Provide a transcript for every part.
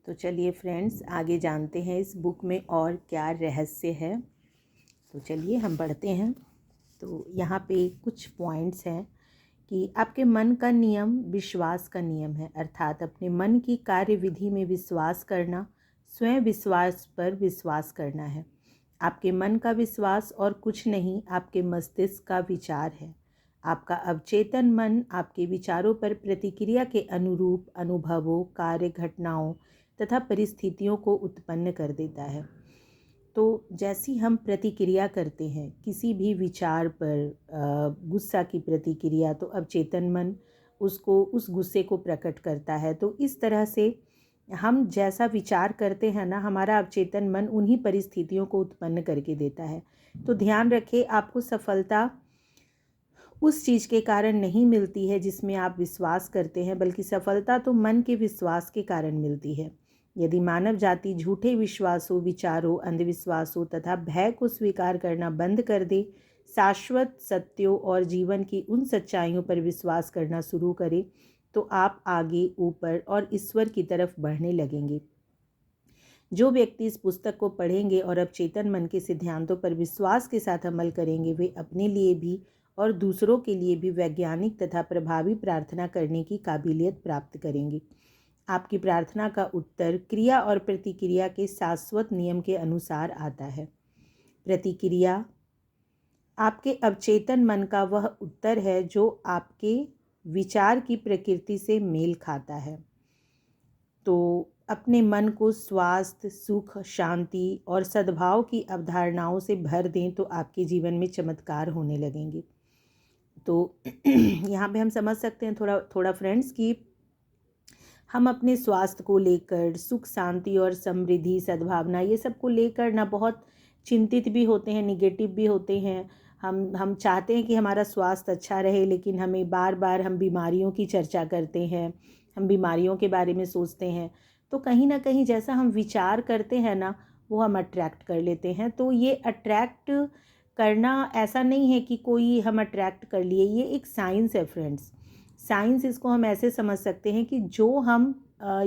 तो चलिए फ्रेंड्स, आगे जानते हैं इस बुक में और क्या रहस्य है। तो चलिए हम पढ़ते हैं। तो यहाँ पे कुछ पॉइंट्स हैं कि आपके मन का नियम विश्वास का नियम है, अर्थात अपने मन की कार्यविधि में विश्वास करना स्वयं विश्वास पर विश्वास करना है। आपके मन का विश्वास और कुछ नहीं, आपके मस्तिष्क का विचार है। आपका अवचेतन मन आपके विचारों पर प्रतिक्रिया के अनुरूप अनुभवों, कार्य, घटनाओं तथा परिस्थितियों को उत्पन्न कर देता है। तो जैसी हम प्रतिक्रिया करते हैं किसी भी विचार पर, गुस्सा की प्रतिक्रिया, तो अवचेतन मन उसको उस गुस्से को प्रकट करता है। तो इस तरह से हम जैसा विचार करते हैं ना, हमारा अवचेतन मन उन्हीं परिस्थितियों को उत्पन्न करके देता है। तो ध्यान रखें, आपको सफलता उस चीज़ के कारण नहीं मिलती है जिसमें आप विश्वास करते हैं, बल्कि सफलता तो मन के विश्वास के कारण मिलती है। यदि मानव जाति झूठे विश्वासों, विचारों, अंधविश्वासों तथा भय को स्वीकार करना बंद कर दे, शाश्वत सत्यों और जीवन की उन सच्चाइयों पर विश्वास करना शुरू करे, तो आप आगे, ऊपर और ईश्वर की तरफ बढ़ने लगेंगे। जो व्यक्ति इस पुस्तक को पढ़ेंगे और अवचेतन मन के सिद्धांतों पर विश्वास के साथ अमल करेंगे, वे अपने लिए भी और दूसरों के लिए भी वैज्ञानिक तथा प्रभावी प्रार्थना करने की काबिलियत प्राप्त करेंगे। आपकी प्रार्थना का उत्तर क्रिया और प्रतिक्रिया के शाश्वत नियम के अनुसार आता है। प्रतिक्रिया आपके अवचेतन मन का वह उत्तर है जो आपके विचार की प्रकृति से मेल खाता है। तो अपने मन को स्वास्थ्य, सुख, शांति और सद्भाव की अवधारणाओं से भर दें तो आपके जीवन में चमत्कार होने लगेंगे। तो यहाँ पे हम समझ सकते हैं थोड़ा फ्रेंड्स कि हम अपने स्वास्थ्य को लेकर, सुख, शांति और समृद्धि, सद्भावना, ये सब को लेकर ना बहुत चिंतित भी होते हैं, निगेटिव भी होते हैं। हम चाहते हैं कि हमारा स्वास्थ्य अच्छा रहे, लेकिन हमें बार बार हम बीमारियों की चर्चा करते हैं, हम बीमारियों के बारे में सोचते हैं। तो कहीं ना कहीं जैसा हम विचार करते हैं ना, वो हम अट्रैक्ट कर लेते हैं। तो ये अट्रैक्ट करना ऐसा नहीं है कि कोई हम अट्रैक्ट कर लिए, ये एक साइंस है फ्रेंड्स। साइंस इसको हम ऐसे समझ सकते हैं कि जो हम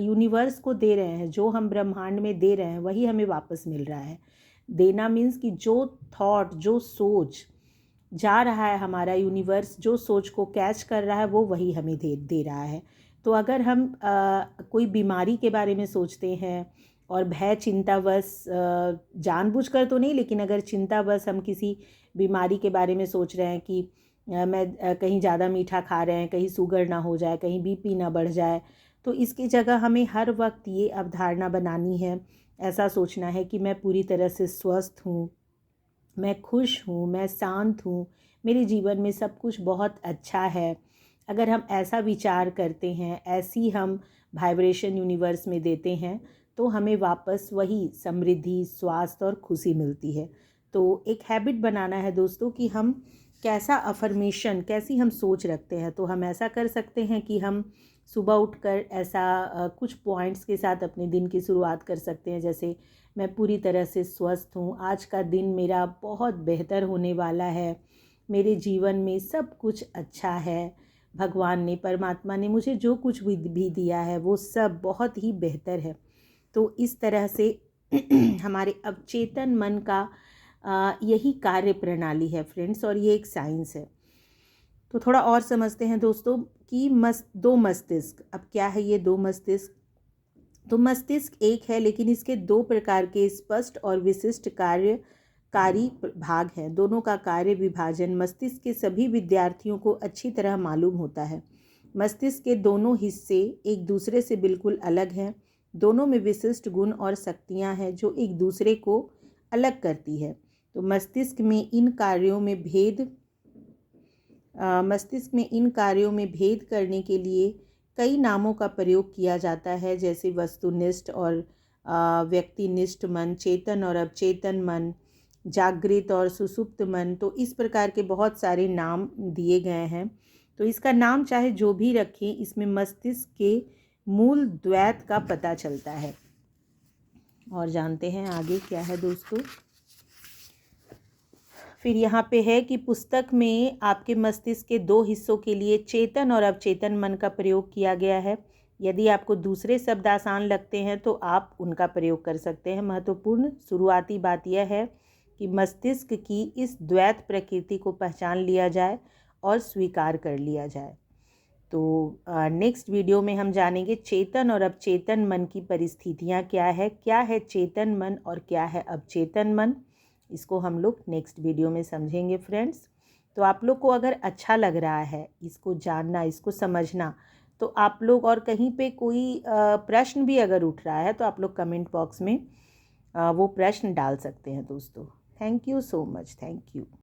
यूनिवर्स को दे रहे हैं, जो हम ब्रह्मांड में दे रहे हैं, वही हमें वापस मिल रहा है। देना मीन्स कि जो थॉट, जो सोच जा रहा है, हमारा यूनिवर्स जो सोच को कैच कर रहा है, वो वही हमें दे रहा है। तो अगर हम कोई बीमारी के बारे में सोचते हैं और भय, चिंतावश, जानबूझकर तो नहीं, लेकिन अगर चिंतावश हम किसी बीमारी के बारे में सोच रहे हैं कि मैं कहीं ज़्यादा मीठा खा रहे हैं, कहीं शुगर ना हो जाए, कहीं बीपी ना बढ़ जाए, तो इसकी जगह हमें हर वक्त ये अवधारणा बनानी है, ऐसा सोचना है कि मैं पूरी तरह से स्वस्थ हूँ, मैं खुश हूँ, मैं शांत हूँ, मेरे जीवन में सब कुछ बहुत अच्छा है। अगर हम ऐसा विचार करते हैं, ऐसी हम वाइब्रेशन यूनिवर्स में देते हैं, तो हमें वापस वही समृद्धि, स्वास्थ्य और खुशी मिलती है। तो एक हैबिट बनाना है दोस्तों कि हम कैसा अफर्मेशन, कैसी हम सोच रखते हैं। तो हम ऐसा कर सकते हैं कि हम सुबह उठकर ऐसा कुछ पॉइंट्स के साथ अपने दिन की शुरुआत कर सकते हैं, जैसे मैं पूरी तरह से स्वस्थ हूँ, आज का दिन मेरा बहुत बेहतर होने वाला है, मेरे जीवन में सब कुछ अच्छा है, भगवान ने, परमात्मा ने मुझे जो कुछ भी दिया है वो सब बहुत ही बेहतर है। तो इस तरह से हमारे अवचेतन मन का यही कार्य प्रणाली है फ्रेंड्स, और ये एक साइंस है। तो थोड़ा और समझते हैं दोस्तों कि दो मस्तिष्क, अब क्या है ये दो मस्तिष्क। तो मस्तिष्क एक है, लेकिन इसके दो प्रकार के स्पष्ट और विशिष्ट कार्यकारी भाग हैं। दोनों का कार्य विभाजन मस्तिष्क के सभी विद्यार्थियों को अच्छी तरह मालूम होता है। मस्तिष्क के दोनों हिस्से एक दूसरे से बिल्कुल अलग हैं। दोनों में विशिष्ट गुण और शक्तियां हैं जो एक दूसरे को अलग करती है। तो मस्तिष्क में इन कार्यों में भेद करने के लिए कई नामों का प्रयोग किया जाता है, जैसे वस्तुनिष्ठ और व्यक्तिनिष्ठ मन, चेतन और अवचेतन मन, जागृत और सुषुप्त मन। तो इस प्रकार के बहुत सारे नाम दिए गए हैं। तो इसका नाम चाहे जो भी रखें, इसमें मस्तिष्क के मूल द्वैत का पता चलता है। और जानते हैं आगे क्या है दोस्तों। फिर यहाँ पे है कि पुस्तक में आपके मस्तिष्क के दो हिस्सों के लिए चेतन और अवचेतन मन का प्रयोग किया गया है। यदि आपको दूसरे शब्द आसान लगते हैं तो आप उनका प्रयोग कर सकते हैं। महत्वपूर्ण शुरुआती बात यह है कि मस्तिष्क की इस द्वैत प्रकृति को पहचान लिया जाए और स्वीकार कर लिया जाए। तो नेक्स्ट वीडियो में हम जानेंगे चेतन और अवचेतन मन की परिस्थितियाँ क्या है चेतन मन और क्या है अवचेतन मन। इसको हम लोग नेक्स्ट वीडियो में समझेंगे फ्रेंड्स। तो आप लोग को अगर अच्छा लग रहा है इसको जानना, इसको समझना, तो आप लोग और कहीं पे कोई प्रश्न भी अगर उठ रहा है तो आप लोग कमेंट बॉक्स में वो प्रश्न डाल सकते हैं दोस्तों। Thank you so much, thank you.